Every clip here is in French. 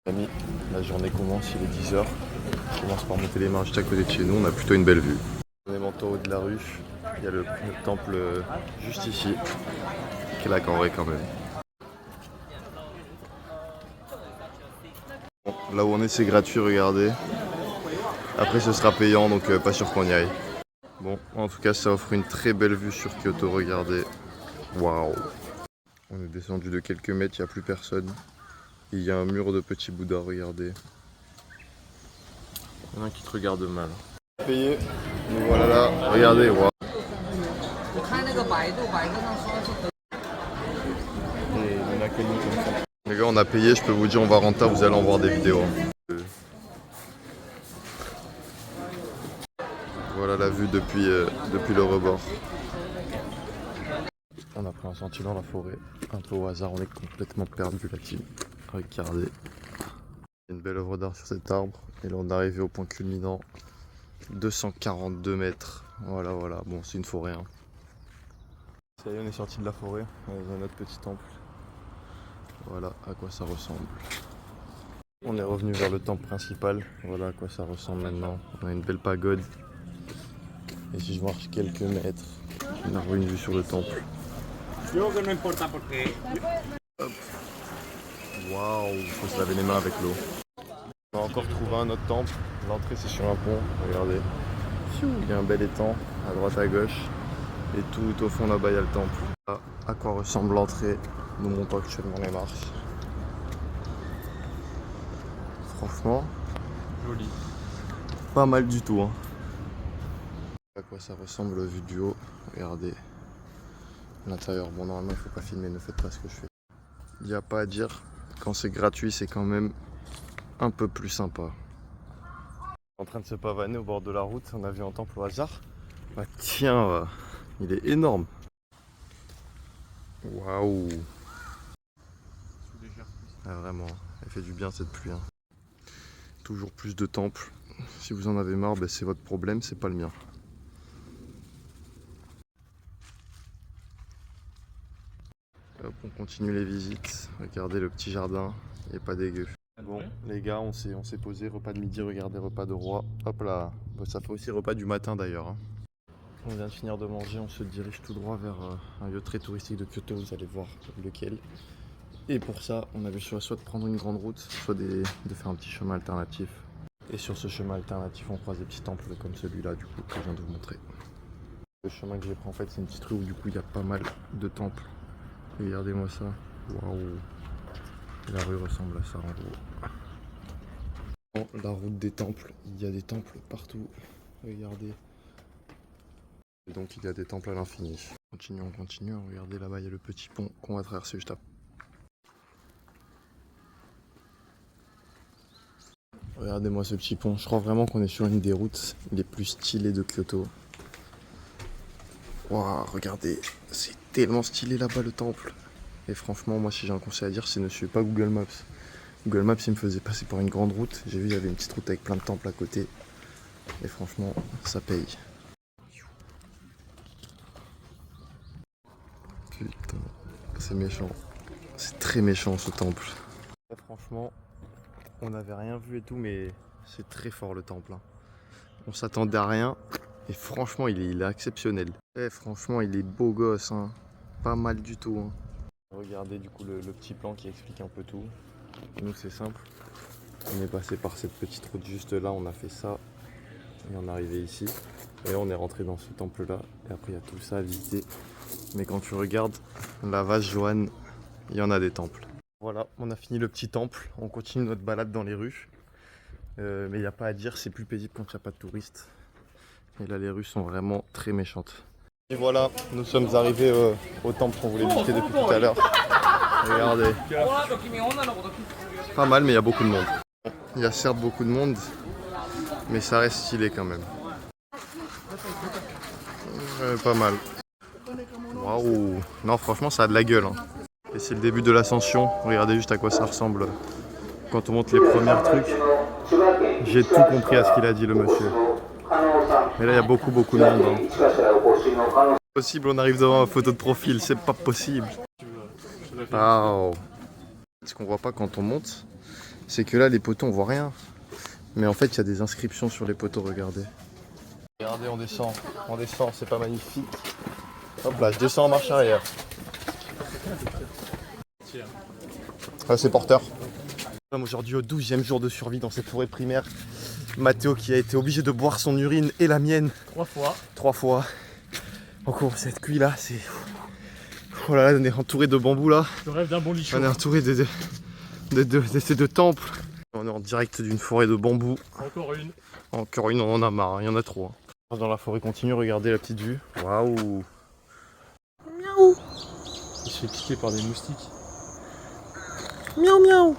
Amis, la journée commence, il est 10h. Je commence par monter les marches juste à côté de chez nous, on a plutôt une belle vue. On est monté en haut de la rue, il y a le temple juste ici, qui est là qu'en vrai quand même. Bon, là où on est c'est gratuit, regardez. Après ce sera payant donc pas sûr qu'on y aille. Bon, en tout cas ça offre une très belle vue sur Kyoto, regardez. Waouh! On est descendu de quelques mètres, il n'y a plus personne. Il y a un mur de petits bouddhas, regardez. Il y en a un qui te regarde mal. Payé, nous voilà là, regardez, waouh. Les gars, on a payé, je peux vous dire, on va rentrer, vous allez en voir des vidéos. Voilà la vue depuis le rebord. On a pris un sentier dans la forêt, un peu au hasard, on est complètement perdu la team. Regardez. Il y a une belle œuvre d'art sur cet arbre, et là on est arrivé au point culminant. 242 mètres, voilà, bon c'est une forêt. Hein. Ça y est, on est sorti de la forêt, on est dans notre petit temple. Voilà à quoi ça ressemble. On est revenu vers le temple principal, voilà à quoi ça ressemble maintenant. On a une belle pagode. Et si je marche quelques mètres, on a une vue sur le temple. Hop. Waouh, il faut se laver les mains avec l'eau. On a encore trouvé un autre temple. L'entrée c'est sur un pont, regardez. Il y a un bel étang à droite à gauche. Et tout au fond là-bas il y a le temple. Là, à quoi ressemble l'entrée. Nous montons actuellement les marches. Franchement, Joli. pas mal du tout. Hein. À quoi ça ressemble vue du haut. Regardez. L'intérieur, bon normalement il faut pas filmer, ne faites pas ce que je fais. Il n'y a pas à dire, quand c'est gratuit c'est quand même un peu plus sympa. En train de se pavaner au bord de la route, on a vu un temple au hasard. Bah tiens, il est énorme. Waouh. Ah, vraiment, elle fait du bien cette pluie. Hein. Toujours plus de temples. Si vous en avez marre, bah, c'est votre problème, c'est pas le mien. Hop, on continue les visites. Regardez le petit jardin, il est pas dégueu. Bon les gars, on s'est posé, repas de midi, regardez, repas de roi. Hop là, ça fait aussi repas du matin d'ailleurs. Hein. On vient de finir de manger, on se dirige tout droit vers un lieu très touristique de Kyoto, vous allez voir lequel. Et pour ça, on avait choisi soit de prendre une grande route, soit de faire un petit chemin alternatif. Et sur ce chemin alternatif, on croise des petits temples comme celui-là du coup que je viens de vous montrer. Le chemin que j'ai pris en fait, c'est une petite rue où du coup il y a pas mal de temples. Regardez-moi ça, waouh. La rue ressemble à ça en gros. La route des temples, il y a des temples partout. Regardez. Et donc il y a des temples à l'infini. On continue. Regardez là-bas, il y a le petit pont qu'on va traverser juste après. Regardez-moi ce petit pont. Je crois vraiment qu'on est sur une des routes les plus stylées de Kyoto. Waouh, regardez. C'est tellement stylé là-bas le temple. Et franchement, moi si j'ai un conseil à dire, c'est ne suivez pas Google Maps. Google Maps, il me faisait passer par une grande route. J'ai vu, il y avait une petite route avec plein de temples à côté. Et franchement, ça paye. Putain, c'est méchant. C'est très méchant ce temple. Et franchement, on n'avait rien vu et tout, mais c'est très fort le temple. Hein. On s'attendait à rien. Et franchement, il est exceptionnel. Et franchement, il est beau gosse. Hein. Pas mal du tout. Hein. Regardez du coup le petit plan qui explique un peu tout. Nous c'est simple, on est passé par cette petite route juste là, on a fait ça et on est arrivé ici et là on est rentré dans ce temple là et après il y a tout ça à visiter. Mais quand tu regardes la vache Joanne, il y en a des temples. Voilà, on a fini le petit temple, on continue notre balade dans les rues. Mais il n'y a pas à dire, c'est plus paisible quand il n'y a pas de touristes. Et là les rues sont vraiment très méchantes. Et voilà, nous sommes arrivés au temple qu'on voulait visiter depuis tout à l'heure. Regardez. Pas mal, mais il y a beaucoup de monde. Il y a certes beaucoup de monde, mais ça reste stylé quand même. Pas mal. Waouh. Non, franchement, ça a de la gueule. Hein. Et c'est le début de l'ascension. Regardez juste à quoi ça ressemble. Quand on monte les premiers trucs, j'ai tout compris à ce qu'il a dit le monsieur. Mais là, il y a beaucoup de monde. Hein. Possible, on arrive devant ma photo de profil, c'est pas possible. Wow. Ce qu'on voit pas quand on monte, c'est que là, les poteaux, on voit rien. Mais en fait, il y a des inscriptions sur les poteaux, regardez. Regardez, on descend, c'est pas magnifique. Hop là, je descends en marche arrière. Ah, c'est porteur. Aujourd'hui, au 12e jour de survie dans cette forêt primaire, Mathéo qui a été obligé de boire son urine et la mienne. 3 fois. 3 fois. Encore cette cuit là, c'est... Oh là là, on est entouré de bambous là. Je rêve d'un bon lit chaud. On est entouré de ces deux temples. On est en direct d'une forêt de bambous. Encore une, on en a marre, il y en a trop. Dans la forêt continue, regardez la petite vue. Waouh. Miaou. Il se fait piquer par des moustiques. Miaou miaou.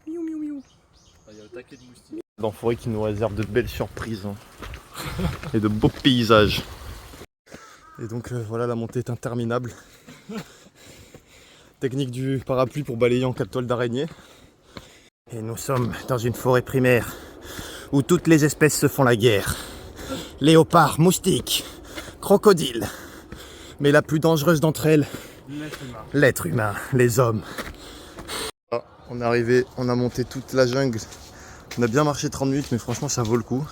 Miou miou miou. Il y a un taquet de moustiques. Dans la forêt qui nous réserve de belles surprises hein. Et de beaux paysages. Et donc voilà, la montée est interminable. Technique du parapluie pour balayer en 4 toiles d'araignée. Et nous sommes dans une forêt primaire où toutes les espèces se font la guerre. Léopards, moustiques, crocodiles. Mais la plus dangereuse d'entre elles, l'être humain, les hommes. Ah, on est arrivé, on a monté toute la jungle. On a bien marché 30 minutes, mais franchement ça vaut le coup.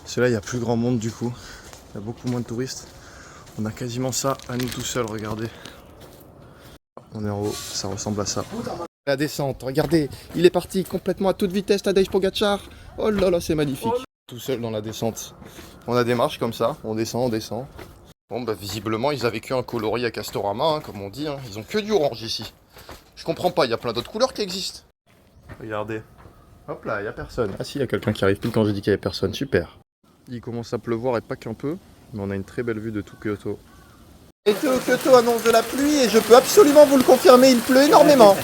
Parce que là, il y a plus grand monde du coup. Il y a beaucoup moins de touristes. On a quasiment ça à nous tout seuls, regardez. On est en haut, ça ressemble à ça. La descente, regardez, il est parti complètement à toute vitesse, Tadej Pogacar. Oh là là, c'est magnifique. Tout seul dans la descente. On a des marches comme ça, on descend, on descend. Bon bah visiblement ils avaient que un coloris à Castorama, hein, comme on dit. Hein. Ils ont que du orange ici. Je comprends pas, il y a plein d'autres couleurs qui existent. Regardez. Hop là, il y a personne. Ah si, il y a quelqu'un qui arrive pile quand j'ai dit qu'il y avait personne, super. Il commence à pleuvoir et pas qu'un peu, mais on a une très belle vue de tout Kyoto. Et Kyoto annonce de la pluie et je peux absolument vous le confirmer, il pleut énormément.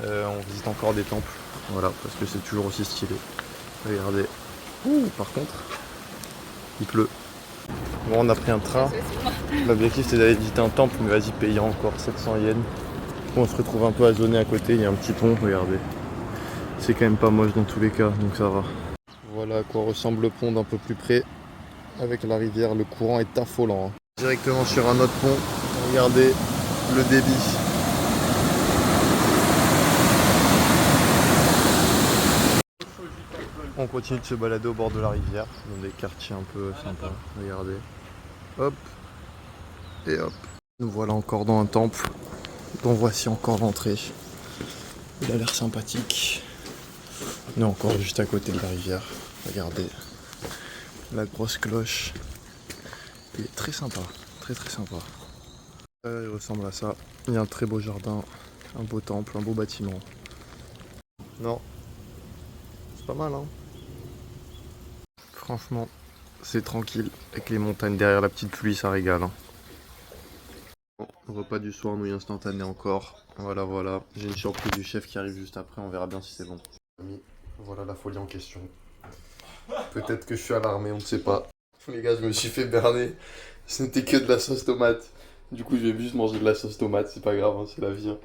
On visite encore des temples, voilà, parce que c'est toujours aussi stylé. Regardez. Ouh, par contre, il pleut. Bon, on a pris un train. L'objectif c'est d'aller visiter un temple, mais vas-y, payant encore 700 yens. Bon, on se retrouve un peu à zoner à côté, il y a un petit pont, regardez. C'est quand même pas moche dans tous les cas, donc ça va. Voilà à quoi ressemble le pont d'un peu plus près. Avec la rivière, le courant est affolant. Hein. Directement sur un autre pont, regardez le débit. On continue de se balader au bord de la rivière, dans des quartiers un peu sympas. Regardez. Hop. Et hop. Nous voilà encore dans un temple, dont voici encore l'entrée. Il a l'air sympathique. On est encore juste à côté de la rivière. Regardez. La grosse cloche. Il est très sympa. Très très sympa. Il ressemble à ça. Il y a un très beau jardin. Un beau temple, un beau bâtiment. Non. C'est pas mal hein. Franchement, c'est tranquille. Avec les montagnes derrière la petite pluie, ça régale. Hein. Bon, repas du soir, nouilles instantanées encore. Voilà, voilà. J'ai une surprise du chef qui arrive juste après. On verra bien si c'est bon. Voilà la folie en question. Peut-être que je suis alarmé, on ne sait pas. Les gars, je me suis fait berner. Ce n'était que de la sauce tomate. Du coup, je vais juste manger de la sauce tomate. C'est pas grave, hein, c'est la vie. Hein.